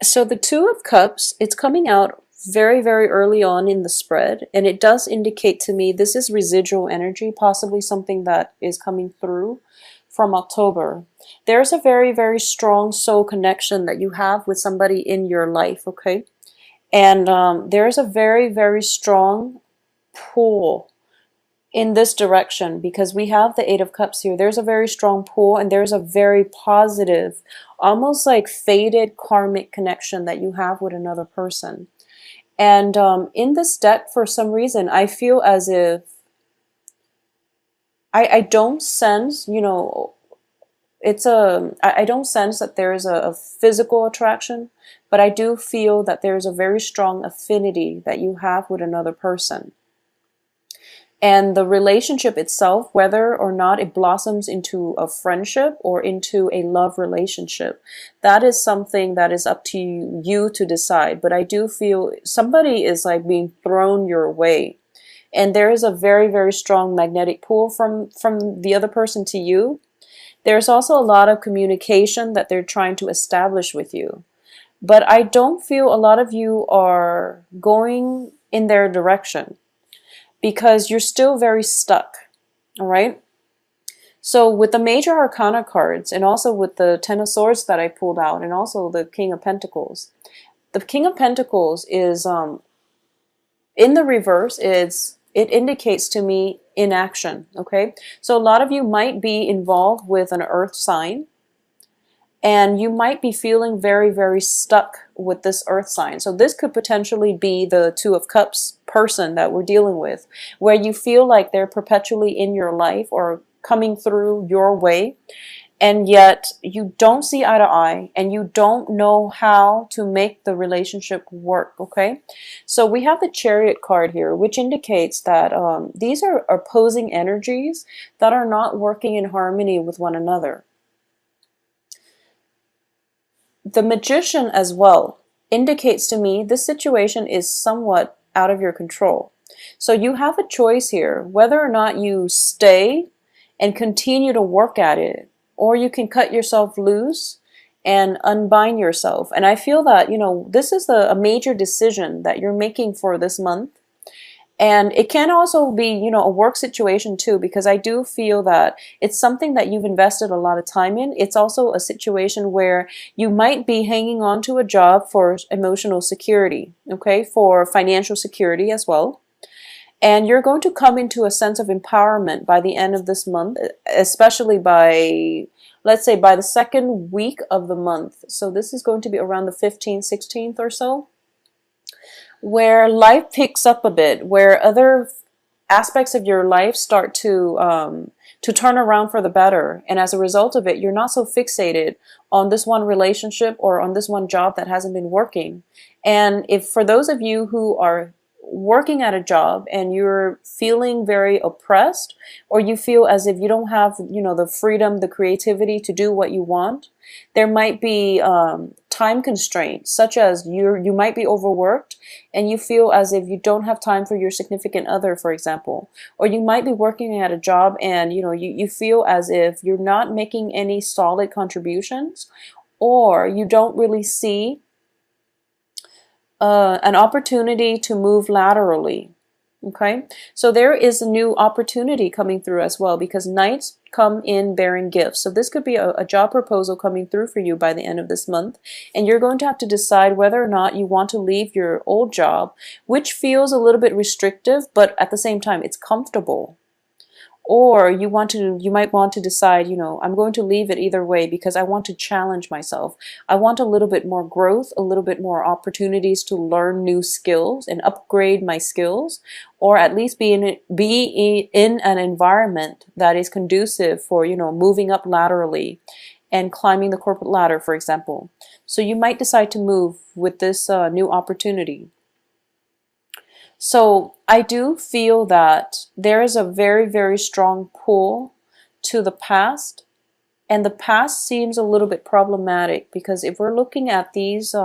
So the Two of Cups, it's coming out very, very early on in the spread, and it does indicate to me this is residual energy, possibly something that is coming through from October. There's a very, very strong soul connection that you have with somebody in your life, okay? And there's a very, very strong pull in this direction because we have the Eight of Cups here. There's a very strong pull and there's a very positive, almost like faded karmic connection that you have with another person. And in this deck, for some reason, I feel as if I don't sense, I don't sense that there is a physical attraction, but I do feel that there's a very strong affinity that you have with another person. And the relationship itself, whether or not it blossoms into a friendship or into a love relationship, that is something that is up to you to decide. But I do feel somebody is like being thrown your way. And there is a very, very strong magnetic pull from the other person to you. There's also a lot of communication that they're trying to establish with you. But I don't feel a lot of you are going in their direction, because you're still very stuck, all right? So with the major arcana cards and also with the Ten of Swords that I pulled out and also the King of Pentacles, the King of Pentacles is, in the reverse, it indicates to me inaction, okay? So a lot of you might be involved with an earth sign, and you might be feeling very, very stuck with this earth sign. So this could potentially be the Two of Cups person that we're dealing with, where you feel like they're perpetually in your life or coming through your way, and yet you don't see eye to eye and you don't know how to make the relationship work, okay? So we have the Chariot card here, which indicates that these are opposing energies that are not working in harmony with one another. The Magician as well indicates to me this situation is somewhat out of your control. So you have a choice here, whether or not you stay and continue to work at it, or you can cut yourself loose and unbind yourself. And I feel that, this is a major decision that you're making for this month. And it can also be, a work situation too, because I do feel that it's something that you've invested a lot of time in. It's also a situation where you might be hanging on to a job for emotional security, okay, for financial security as well. And you're going to come into a sense of empowerment by the end of this month, especially by, let's say, by the second week of the month. So this is going to be around the 15th, 16th or so, where life picks up a bit, where other aspects of your life start to turn around for the better. And as a result of it, you're not so fixated on this one relationship or on this one job that hasn't been working. And if for those of you who are working at a job and you're feeling very oppressed, or you feel as if you don't have, the freedom, the creativity to do what you want, there might be time constraints, such as you might be overworked and you feel as if you don't have time for your significant other, for example. Or you might be working at a job and you feel as if you're not making any solid contributions, or you don't really see an opportunity to move laterally. Okay, so there is a new opportunity coming through as well, because Knights come in bearing gifts. So this could be a job proposal coming through for you by the end of this month, and you're going to have to decide whether or not you want to leave your old job, which feels a little bit restrictive, but at the same time it's comfortable. Or you might want to decide, I'm going to leave it either way because I want to challenge myself. I want a little bit more growth, a little bit more opportunities to learn new skills and upgrade my skills, or at least be in an environment that is conducive for, moving up laterally and climbing the corporate ladder, for example. So you might decide to move with this new opportunity. So I do feel that there is a very, very strong pull to the past, and the past seems a little bit problematic, because if we're looking at this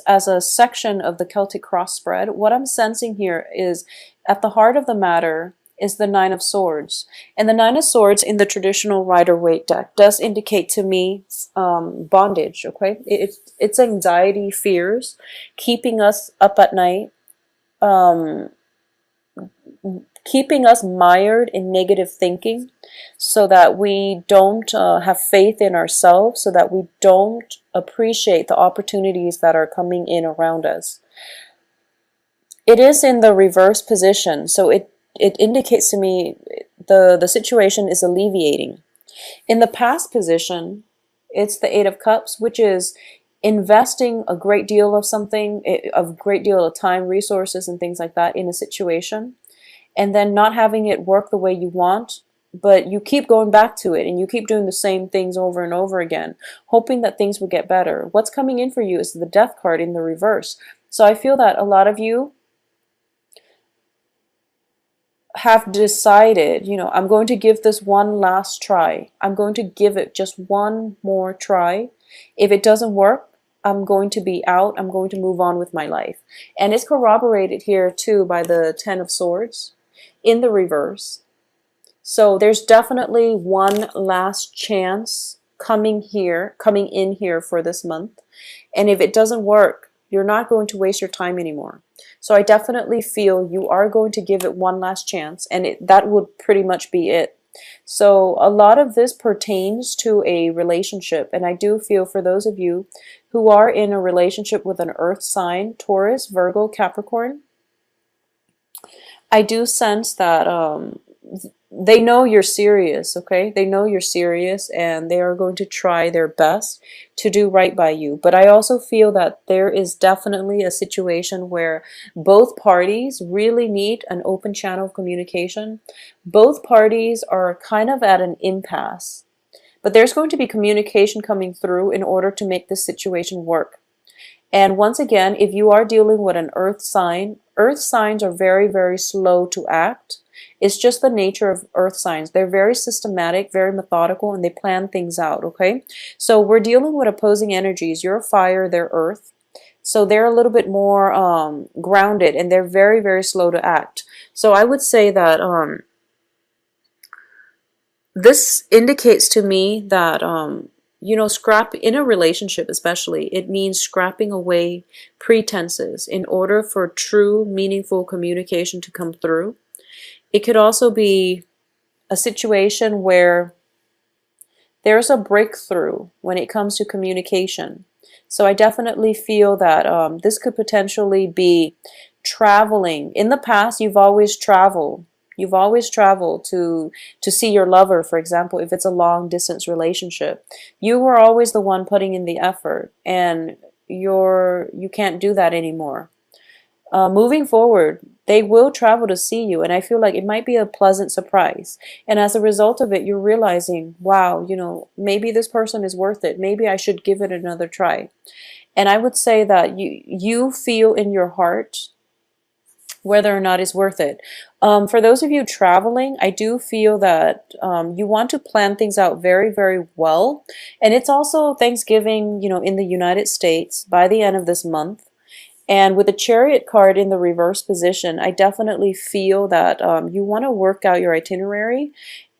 as a section of the Celtic cross spread, what I'm sensing here is, at the heart of the matter, is the Nine of Swords. And the Nine of Swords in the traditional Rider-Waite deck does indicate to me bondage, okay? It's anxiety, fears, keeping us up at night, um, keeping us mired in negative thinking so that we don't have faith in ourselves, so that we don't appreciate the opportunities that are coming in around us. It is in the reverse position, so it indicates to me the situation is alleviating. In the past position, it's the Eight of Cups, which is investing a great deal of something, a great deal of time, resources, and things like that in a situation, and then not having it work the way you want, but you keep going back to it and you keep doing the same things over and over again, hoping that things will get better. What's coming in for you is the Death card in the reverse. So I feel that a lot of you have decided, I'm going to give this one last try. I'm going to give it just one more try. If it doesn't work, I'm going to be out. I'm going to move on with my life. And it's corroborated here too by the Ten of Swords in the reverse. So there's definitely one last chance coming in here for this month. And if it doesn't work, you're not going to waste your time anymore. So I definitely feel you are going to give it one last chance, and that would pretty much be it. So a lot of this pertains to a relationship, and I do feel for those of you who are in a relationship with an earth sign, Taurus, Virgo, Capricorn, I do sense that they know you're serious, okay? They know you're serious and they are going to try their best to do right by you. But I also feel that there is definitely a situation where both parties really need an open channel of communication. Both parties are kind of at an impasse. But there's going to be communication coming through in order to make this situation work. And once again, if you are dealing with an earth signs are very, very slow to act. It's just the nature of earth signs. They're very systematic, very methodical, and they plan things out, okay? So we're dealing with opposing energies. You're fire, they're earth. So they're a little bit more grounded, and they're very, very slow to act. So I would say that this indicates to me that scrap in a relationship especially, it means scrapping away pretenses in order for true meaningful communication to come through. It could also be a situation where there's a breakthrough when it comes to communication. So I definitely feel that this could potentially be traveling. In the past, you've always traveled. You've always traveled to see your lover, for example, if it's a long distance relationship. You were always the one putting in the effort, and you can't do that anymore. Moving forward, they will travel to see you, and I feel like it might be a pleasant surprise. And as a result of it, you're realizing, wow, maybe this person is worth it. Maybe I should give it another try. And I would say that you feel in your heart whether or not it's worth it. For those of you traveling, I do feel that you want to plan things out very, very well. And it's also Thanksgiving, in the United States by the end of this month. And with the Chariot card in the reverse position, I definitely feel that you want to work out your itinerary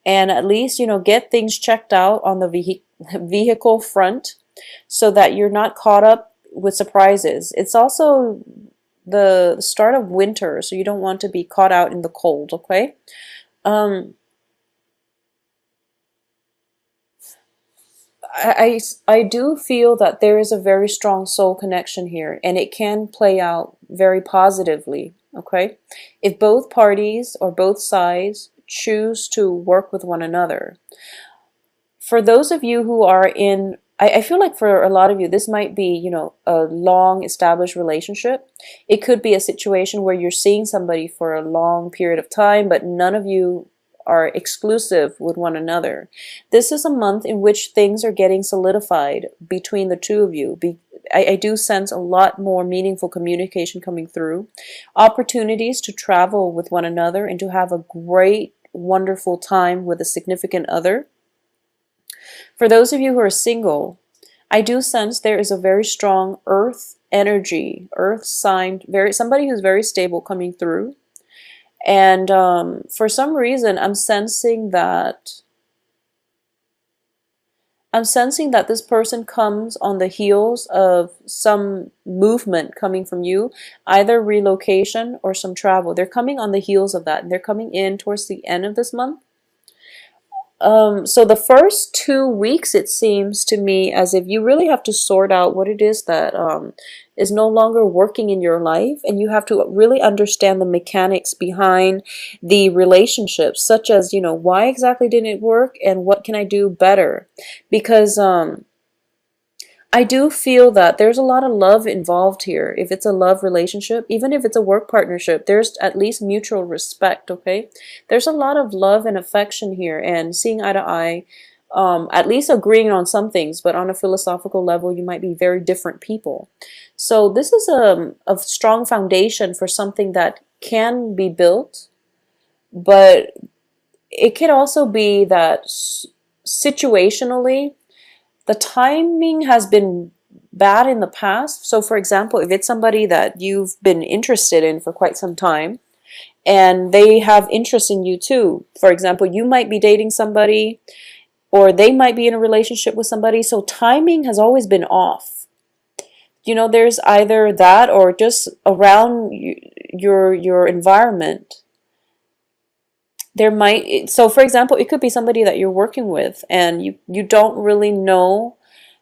and at least, get things checked out on the vehicle front so that you're not caught up with surprises. It's also the start of winter, so you don't want to be caught out in the cold, okay? I do feel that there is a very strong soul connection here, and it can play out very positively, okay? If both parties or both sides choose to work with one another. For those of you who are in, I feel like for a lot of you, this might be, a long established relationship. It could be a situation where you're seeing somebody for a long period of time, but none of you are exclusive with one another. This is a month in which things are getting solidified between the two of you. I do sense a lot more meaningful communication coming through. Opportunities to travel with one another and to have a great, wonderful time with a significant other. For those of you who are single, I do sense there is a very strong earth energy, earth sign, somebody who's very stable coming through. And for some reason, I'm sensing that this person comes on the heels of some movement coming from you, either relocation or some travel. They're coming on the heels of that, and they're coming in towards the end of this month. So the first 2 weeks, it seems to me as if you really have to sort out what it is that is no longer working in your life, and you have to really understand the mechanics behind the relationship, such as, why exactly didn't it work and what can I do better? Because I do feel that there's a lot of love involved here. If it's a love relationship, even if it's a work partnership, there's at least mutual respect, okay? There's a lot of love and affection here and seeing eye to eye, at least agreeing on some things, but on a philosophical level, you might be very different people. So this is a strong foundation for something that can be built, but it could also be that situationally, the timing has been bad in the past. So for example, if it's somebody that you've been interested in for quite some time and they have interest in you too, for example, you might be dating somebody or they might be in a relationship with somebody, so timing has always been off. There's either that or just around your environment. So for example, it could be somebody that you're working with and you don't really know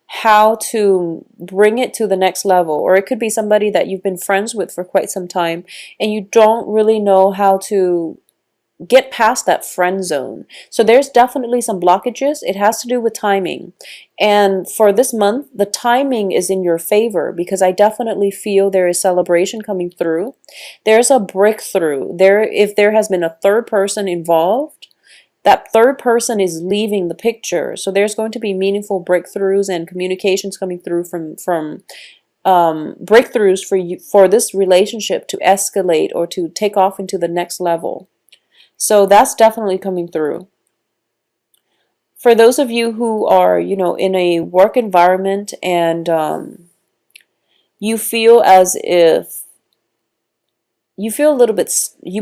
how to bring it to the next level, or it could be somebody that you've been friends with for quite some time and you don't really know how to get past that friend zone. So there's definitely some blockages. It has to do with timing. And for this month, the timing is in your favor because I definitely feel there is celebration coming through. There's a breakthrough. If there has been a third person involved, that third person is leaving the picture. So there's going to be meaningful breakthroughs and communications coming through from breakthroughs for this relationship to escalate or to take off into the next level. So that's definitely coming through. For those of you who are, in a work environment and you feel as if you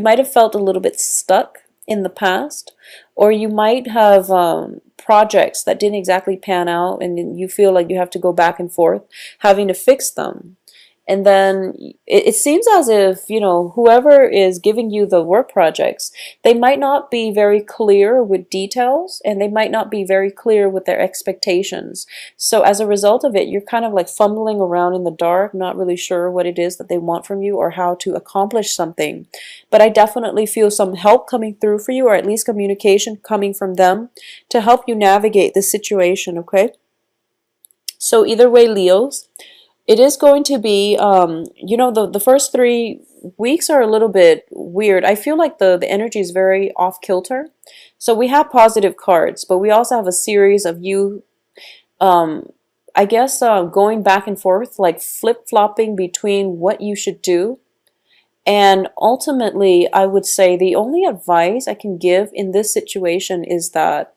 might have felt a little bit stuck in the past, or you might have projects that didn't exactly pan out and you feel like you have to go back and forth having to fix them. And then it seems as if, whoever is giving you the work projects, they might not be very clear with details and they might not be very clear with their expectations. So as a result of it, you're kind of like fumbling around in the dark, not really sure what it is that they want from you or how to accomplish something. But I definitely feel some help coming through for you, or at least communication coming from them to help you navigate this situation, okay? So either way, Leos, it is going to be, the first 3 weeks are a little bit weird. I feel like the energy is very off kilter. So we have positive cards, but we also have a series of you, I guess, going back and forth, like flip-flopping between what you should do. And ultimately, I would say the only advice I can give in this situation is that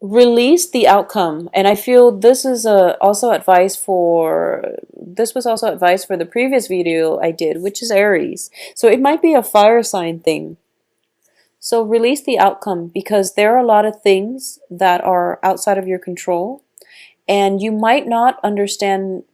release the outcome. And I feel this is also advice for the previous video I did, which is Aries. So it might be a fire sign thing. So release the outcome because there are a lot of things that are outside of your control and you might not understand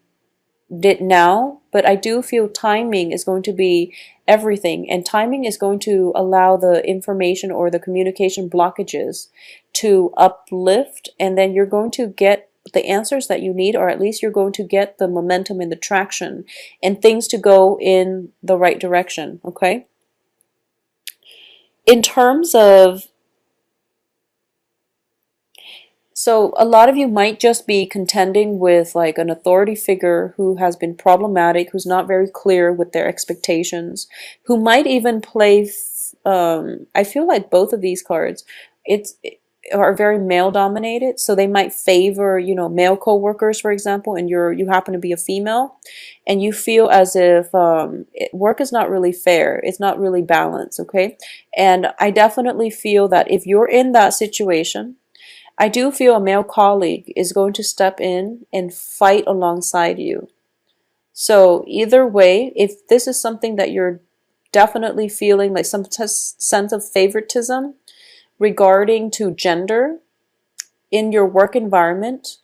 it now, but I do feel timing is going to be everything, and timing is going to allow the information or the communication blockages to uplift, and then you're going to get the answers that you need, or at least you're going to get the momentum and the traction and things to go in the right direction, okay? In terms of So a lot of you might just be contending with like an authority figure who has been problematic, who's not very clear with their expectations, who might even play, I feel like both of these cards, are very male dominated, so they might favor, male co-workers, for example, and you happen to be a female, and you feel as if work is not really fair, it's not really balanced, okay? And I definitely feel that if you're in that situation, I do feel a male colleague is going to step in and fight alongside you. So either way, if this is something that you're definitely feeling like some sense of favoritism regarding to gender in your work environment,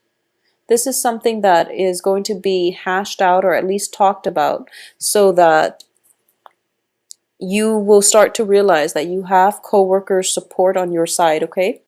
this is something that is going to be hashed out or at least talked about so that you will start to realize that you have coworkers' support on your side, okay?